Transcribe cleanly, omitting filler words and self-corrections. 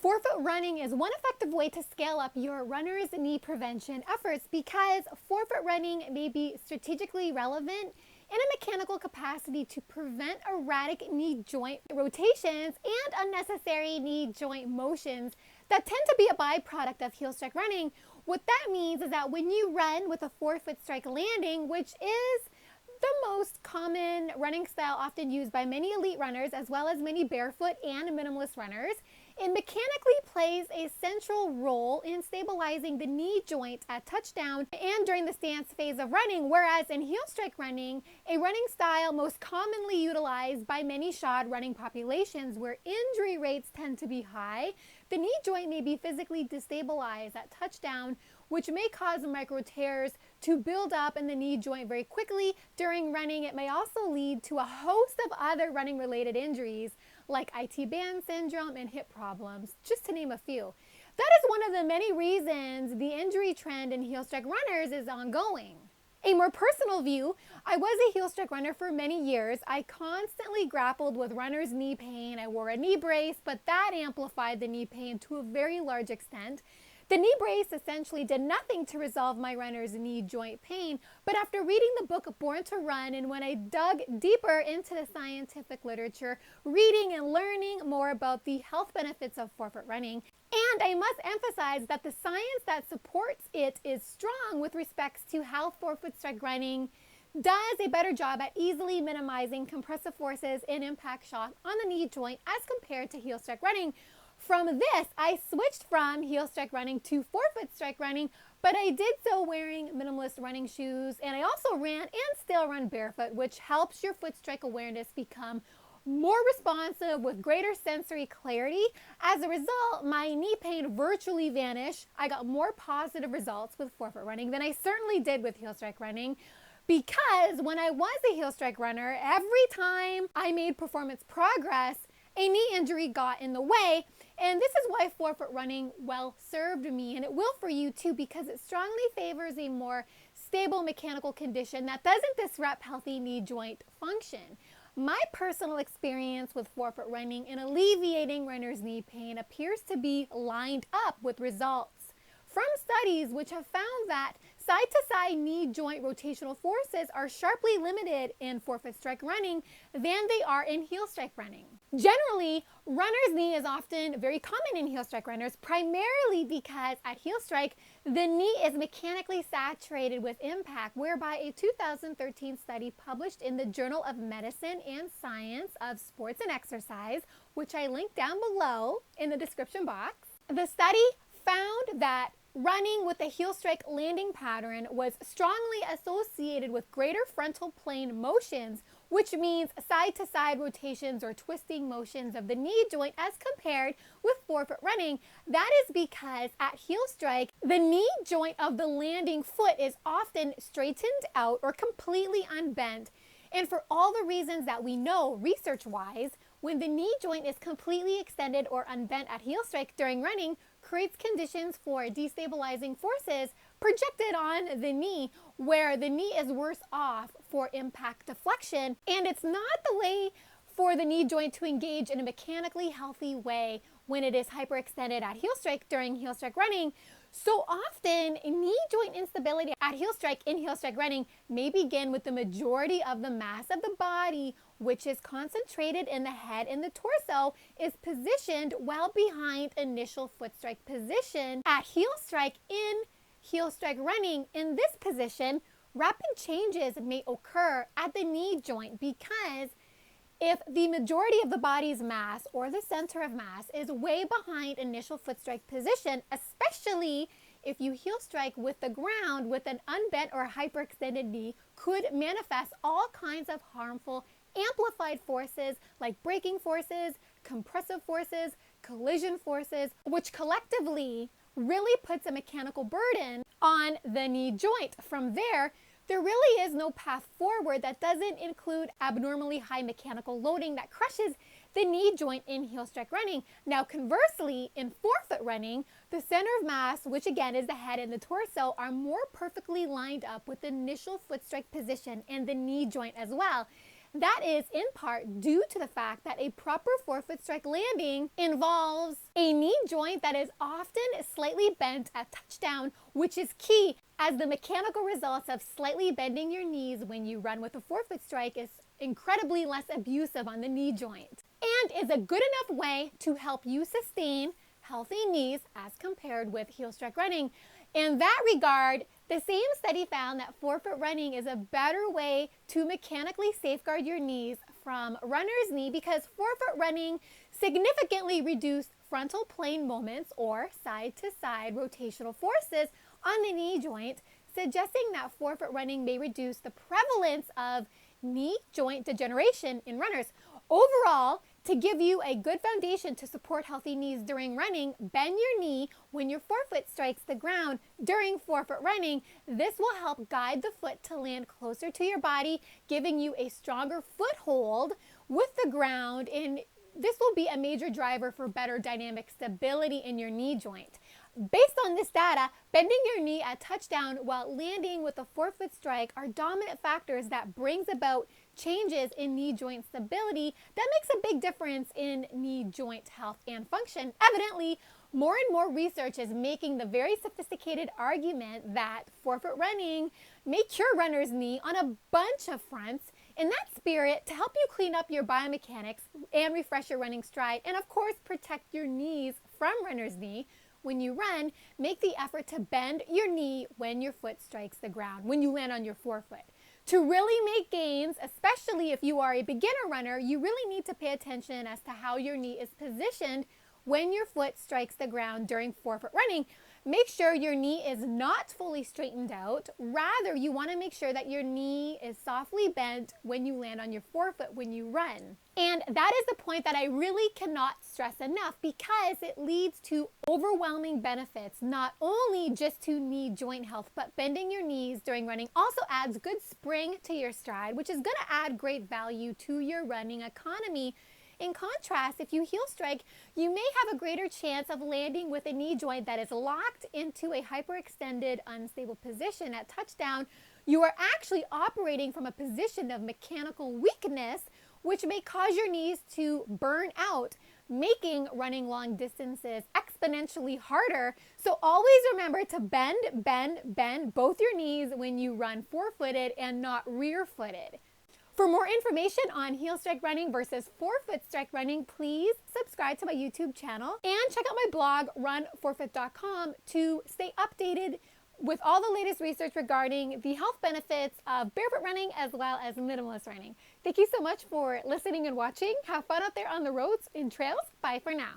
Forefoot running is one effective way to scale up your runner's knee prevention efforts because forefoot running may be strategically relevant in a mechanical capacity to prevent erratic knee joint rotations and unnecessary knee joint motions that tend to be a byproduct of heel strike running. What that means is that when you run with a forefoot strike landing, which is the most common running style often used by many elite runners as well as many barefoot and minimalist runners, it mechanically plays a central role in stabilizing the knee joint at touchdown and during the stance phase of running, whereas in heel strike running, a running style most commonly utilized by many shod running populations where injury rates tend to be high, the knee joint may be physically destabilized at touchdown, which may cause micro tears to build up in the knee joint very quickly during running. It may also lead to a host of other running related injuries like IT band syndrome and hip problems, just to name a few. That is one of the many reasons the injury trend in heel strike runners is ongoing. A more personal view, I was a heel strike runner for many years. I constantly grappled with runner's knee pain. I wore a knee brace, but that amplified the knee pain to a very large extent. The knee brace essentially did nothing to resolve my runner's knee joint pain, but after reading the book Born to Run and when I dug deeper into the scientific literature, reading and learning more about the health benefits of forefoot running, and I must emphasize that the science that supports it is strong with respects to how forefoot strike running does a better job at easily minimizing compressive forces and impact shock on the knee joint as compared to heel strike running. From this, I switched from heel strike running to forefoot strike running, but I did so wearing minimalist running shoes, and I also ran and still run barefoot, which helps your foot strike awareness become more responsive with greater sensory clarity. As a result, my knee pain virtually vanished. I got more positive results with forefoot running than I certainly did with heel strike running. Because when I was a heel strike runner, every time I made performance progress, a knee injury got in the way. And this is why forefoot running well served me, and it will for you too, because it strongly favors a more stable mechanical condition that doesn't disrupt healthy knee joint function. My personal experience with forefoot running in alleviating runner's knee pain appears to be lined up with results from studies which have found that side-to-side knee joint rotational forces are sharply limited in forefoot strike running than they are in heel strike running. Generally, runner's knee is often very common in heel strike runners, primarily because at heel strike, the knee is mechanically saturated with impact, whereby a 2013 study published in the Journal of Medicine and Science of Sports and Exercise, which I link down below in the description box, the study found that running with a heel strike landing pattern was strongly associated with greater frontal plane motions, which means side-to-side rotations or twisting motions of the knee joint as compared with forefoot running. That is because at heel strike, the knee joint of the landing foot is often straightened out or completely unbent. And for all the reasons that we know research-wise, when the knee joint is completely extended or unbent at heel strike during running, creates conditions for destabilizing forces projected on the knee, where the knee is worse off for impact deflection, and it's not the way for the knee joint to engage in a mechanically healthy way when it is hyperextended at heel strike during heel strike running. So often, knee joint instability at heel strike in heel strike running may begin with the majority of the mass of the body, which is concentrated in the head and the torso, is positioned well behind initial foot strike position at heel strike in heel strike running. In this position, rapid changes may occur at the knee joint because if the majority of the body's mass or the center of mass is way behind initial foot strike position, especially if you heel strike with the ground with an unbent or hyperextended knee, could manifest all kinds of harmful amplified forces like braking forces, compressive forces, collision forces, which collectively really puts a mechanical burden on the knee joint. From there really is no path forward that doesn't include abnormally high mechanical loading that crushes the knee joint in heel strike running. Now, conversely, in forefoot running, the center of mass, which again is the head and the torso, are more perfectly lined up with the initial foot strike position and the knee joint as well. That is in part due to the fact that a proper forefoot strike landing involves a knee joint that is often slightly bent at touchdown, which is key as the mechanical results of slightly bending your knees when you run with a forefoot strike is incredibly less abusive on the knee joint and is a good enough way to help you sustain healthy knees as compared with heel strike running. In that regard, the same study found that forefoot running is a better way to mechanically safeguard your knees from runner's knee because forefoot running significantly reduced frontal plane moments or side-to-side rotational forces on the knee joint, suggesting that forefoot running may reduce the prevalence of knee joint degeneration in runners. Overall, to give you a good foundation to support healthy knees during running, bend your knee when your forefoot strikes the ground during forefoot running. This will help guide the foot to land closer to your body, giving you a stronger foothold with the ground, and this will be a major driver for better dynamic stability in your knee joint. Based on this data, bending your knee at touchdown while landing with a forefoot strike are dominant factors that brings about changes in knee joint stability that makes a big difference in knee joint health and function. Evidently, more and more research is making the very sophisticated argument that forefoot running may cure runner's knee on a bunch of fronts. In that spirit, to help you clean up your biomechanics and refresh your running stride, and of course protect your knees from runner's knee, when you run, make the effort to bend your knee when your foot strikes the ground, when you land on your forefoot. To really make gains, especially if you are a beginner runner, you really need to pay attention as to how your knee is positioned when your foot strikes the ground during forefoot running. Make sure your knee is not fully straightened out. Rather, you want to make sure that your knee is softly bent when you land on your forefoot when you run. And that is the point that I really cannot stress enough because it leads to overwhelming benefits, not only just to knee joint health, but bending your knees during running also adds good spring to your stride, which is going to add great value to your running economy. In contrast, if you heel strike, you may have a greater chance of landing with a knee joint that is locked into a hyperextended, unstable position at touchdown. You are actually operating from a position of mechanical weakness, which may cause your knees to burn out, making running long distances exponentially harder. So always remember to bend both your knees when you run four-footed and not rear-footed. For more information on heel strike running versus forefoot strike running, please subscribe to my YouTube channel and check out my blog, runforefoot.com, to stay updated with all the latest research regarding the health benefits of barefoot running as well as minimalist running. Thank you so much for listening and watching. Have fun out there on the roads and trails. Bye for now.